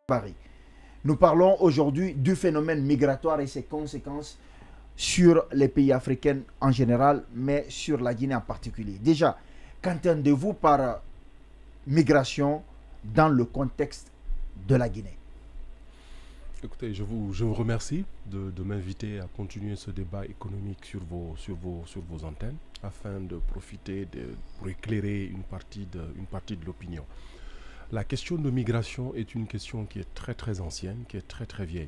Paris. Nous parlons aujourd'hui du phénomène migratoire et ses conséquences sur les pays africains en général, mais sur la Guinée en particulier. Déjà, qu'entendez-vous par migration dans le contexte de la Guinée? Écoutez, je vous remercie de m'inviter à continuer ce débat économique sur vos antennes afin de profiter pour éclairer une partie de l'opinion. La question de migration est une question qui est très très ancienne, qui est très très vieille.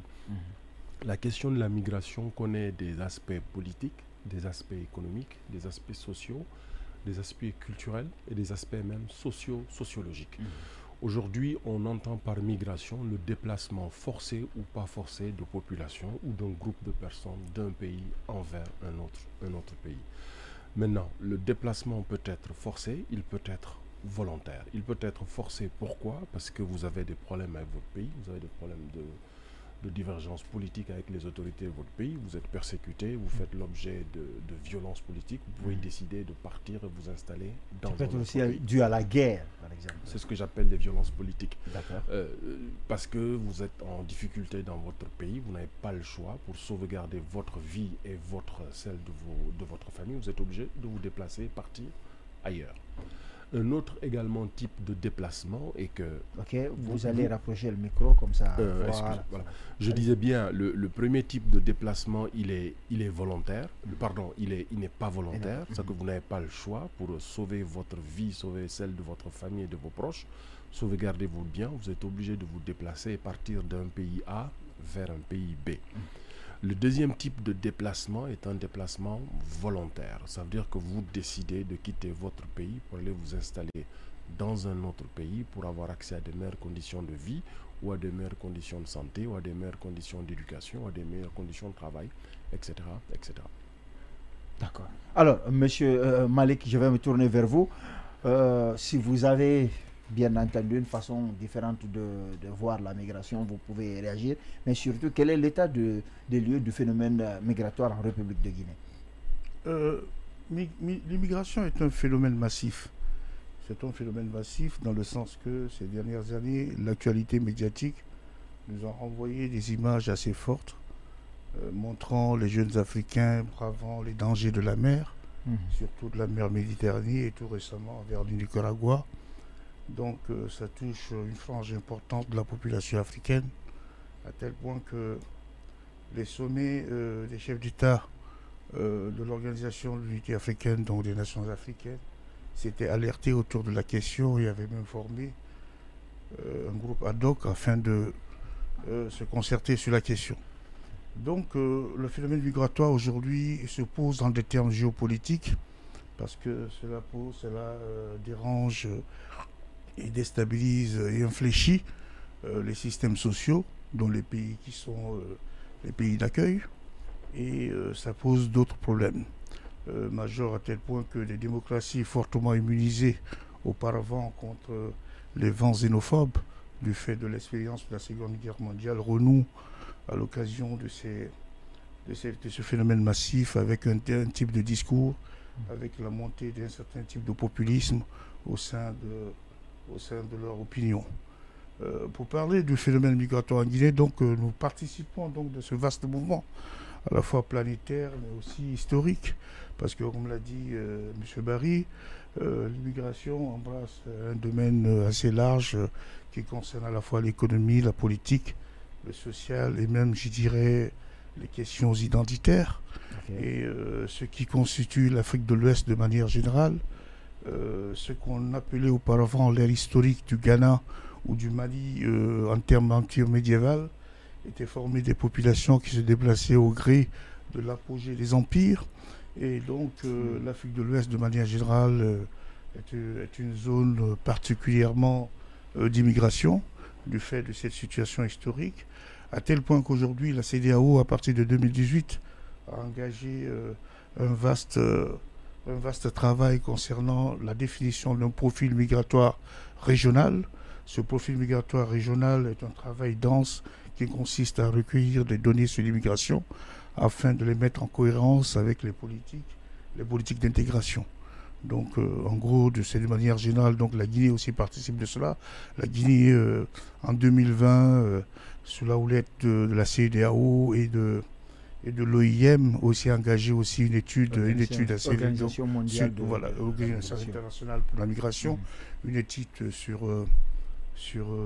La question de la migration connaît des aspects politiques, des aspects économiques, des aspects sociaux, des aspects culturels et des aspects même sociologiques. Aujourd'hui, on entend par migration le déplacement forcé ou pas forcé de population ou d'un groupe de personnes d'un pays envers un autre pays. Maintenant, le déplacement peut être forcé, il peut être volontaire. Il peut être forcé. Pourquoi? Parce que vous avez des problèmes avec votre pays, vous avez des problèmes de divergence politique avec les autorités de votre pays, vous êtes persécuté, vous faites l'objet de violences politiques, vous pouvez décider de partir et vous installer dans un autre pays. Ça peut être aussi dû à la guerre, par exemple. C'est ce que j'appelle les violences politiques. D'accord. Parce que vous êtes en difficulté dans votre pays, vous n'avez pas le choix pour sauvegarder votre vie et celle de votre famille, vous êtes obligé de vous déplacer, partir ailleurs. Un autre également type de déplacement est que... Ok, vous allez rapprocher le micro comme ça. Voilà. Je disais bien, le premier type de déplacement, il est volontaire. Pardon, il n'est pas volontaire. C'est que vous n'avez pas le choix pour sauver votre vie, sauver celle de votre famille et de vos proches, sauvegarder vos biens. Vous êtes obligé de vous déplacer et partir d'un pays A vers un pays B. Le deuxième type de déplacement est un déplacement volontaire. Ça veut dire que vous décidez de quitter votre pays pour aller vous installer dans un autre pays pour avoir accès à des meilleures conditions de vie ou à des meilleures conditions de santé ou à des meilleures conditions d'éducation ou à des meilleures conditions de travail, etc. etc. D'accord. Alors, monsieur Malik, je vais me tourner vers vous. Si vous avez bien entendu une façon différente de voir la migration, vous pouvez réagir. Mais surtout, quel est l'état des lieux du phénomène migratoire en République de Guinée? L'immigration est un phénomène massif. C'est un phénomène massif dans le sens que ces dernières années, l'actualité médiatique nous a renvoyé des images assez fortes montrant les jeunes Africains bravant les dangers de la mer, surtout de la mer Méditerranée et tout récemment vers le Nicaragua. Donc ça touche une frange importante de la population africaine, à tel point que les sommets des chefs d'État de l'Organisation de l'Unité africaine, donc des Nations africaines, s'étaient alertés autour de la question et avaient même formé un groupe ad hoc afin de se concerter sur la question. Donc le phénomène migratoire aujourd'hui se pose dans des termes géopolitiques, parce que cela dérange et déstabilise et infléchit les systèmes sociaux dans les pays qui sont les pays d'accueil, et ça pose d'autres problèmes majeurs, à tel point que des démocraties fortement immunisées auparavant contre les vents xénophobes du fait de l'expérience de la Seconde Guerre mondiale renouent à l'occasion de ce phénomène massif avec un type de discours, avec la montée d'un certain type de populisme au sein de leur opinion. Pour parler du phénomène migratoire en Guinée, donc, nous participons donc de ce vaste mouvement, à la fois planétaire mais aussi historique, parce que, comme l'a dit M. Barry, l'immigration embrasse un domaine assez large qui concerne à la fois l'économie, la politique, le social et même, je dirais, les questions identitaires. Et ce qui constitue l'Afrique de l'Ouest de manière générale, ce qu'on appelait auparavant l'ère historique du Ghana ou du Mali en termes d'empire médiéval, était formé des populations qui se déplaçaient au gré de l'apogée des empires. Et donc l'Afrique de l'Ouest de manière générale est une zone particulièrement d'immigration du fait de cette situation historique, à tel point qu'aujourd'hui la CEDEAO, à partir de 2018, a engagé un vaste travail concernant la définition d'un profil migratoire régional. Ce profil migratoire régional est un travail dense qui consiste à recueillir des données sur l'immigration afin de les mettre en cohérence avec les politiques d'intégration. Donc, en gros, de manière générale, donc la Guinée aussi participe de cela. La Guinée, en 2020, sous la houlette de la CEDEAO et de l'OIM, aussi engagé aussi une étude assez Organisation mondiale de Organisation internationale pour la migration, une étude sur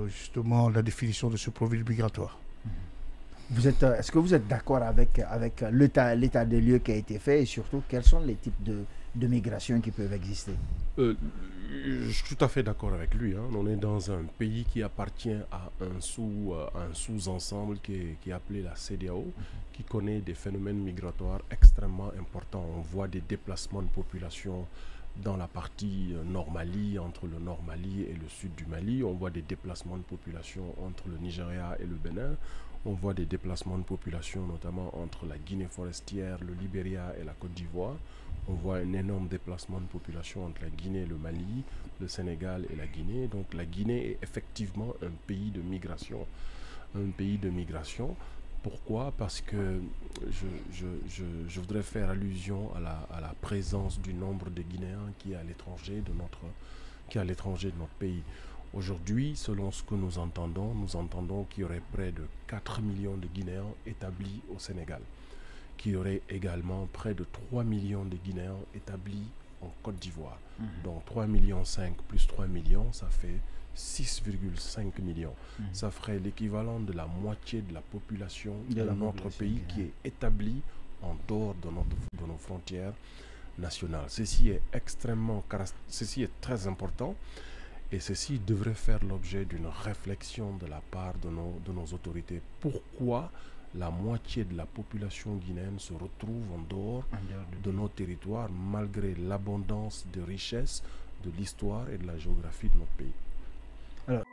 justement la définition de ce profil migratoire. Est-ce que vous êtes d'accord avec l'état des lieux qui a été fait et surtout quels sont les types de migration qui peuvent exister? Je suis tout à fait d'accord avec lui. On est dans un pays qui appartient à un sous-ensemble qui est appelé la CEDEAO, qui connaît des phénomènes migratoires extrêmement importants. On voit des déplacements de population dans la partie nord Mali, entre le nord Mali et le sud du Mali. On voit des déplacements de population entre le Nigeria et le Bénin. On voit des déplacements de population notamment entre la Guinée forestière, le Libéria et la Côte d'Ivoire. On voit un énorme déplacement de population entre la Guinée, le Mali, le Sénégal et la Guinée. Donc la Guinée est effectivement un pays de migration. Un pays de migration. Pourquoi? Parce que je voudrais faire allusion à la présence du nombre de Guinéens qui est à l'étranger de notre pays. Aujourd'hui, selon ce que nous entendons qu'il y aurait près de 4 millions de Guinéens établis au Sénégal, qu'il y aurait également près de 3 millions de Guinéens établis en Côte d'Ivoire. Donc 3,5 millions plus 3 millions, ça fait 6,5 millions. Ça ferait l'équivalent de la moitié de la population de notre pays qui est établie en dehors de nos frontières nationales. Ceci est très important. Et ceci devrait faire l'objet d'une réflexion de la part de nos autorités. Pourquoi la moitié de la population guinéenne se retrouve en dehors de nos territoires malgré l'abondance de richesses, de l'histoire et de la géographie de notre pays? Alors,